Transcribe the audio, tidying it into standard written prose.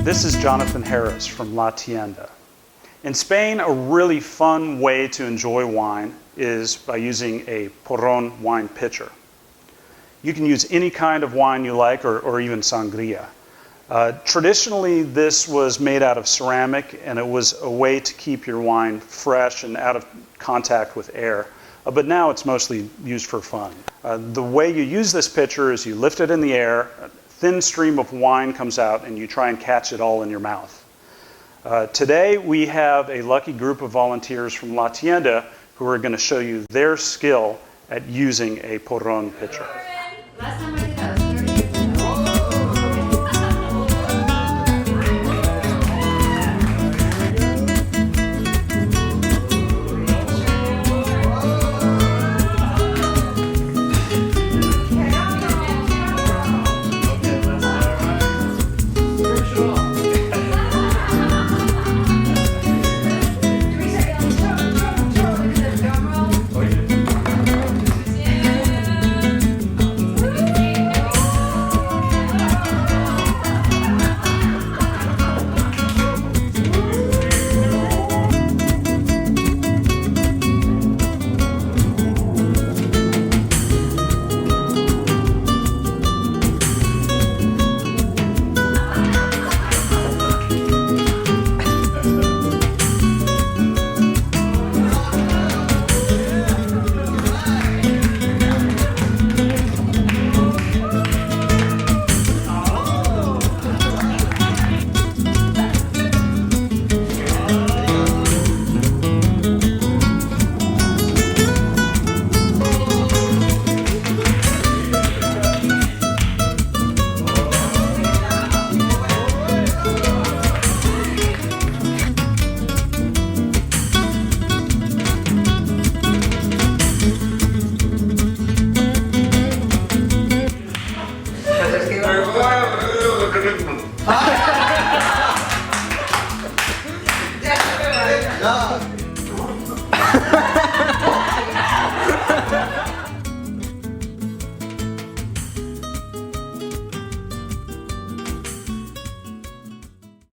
This is Jonathan Harris from La Tienda. In Spain, a really fun way to enjoy wine is by using a porrón wine pitcher. You can use any kind of wine you like, or even sangria. Traditionally, this was made out of ceramic, and it was a way to keep your wine fresh and out of contact with air. But now it's mostly used for fun. The way you use this pitcher is you lift it in the air, a thin stream of wine comes out, and you try and catch it all in your mouth. Today, we have a lucky group of volunteers from La Tienda who are going to show you their skill at using a porrón pitcher. Last time I did that was 30 years ago. Ah!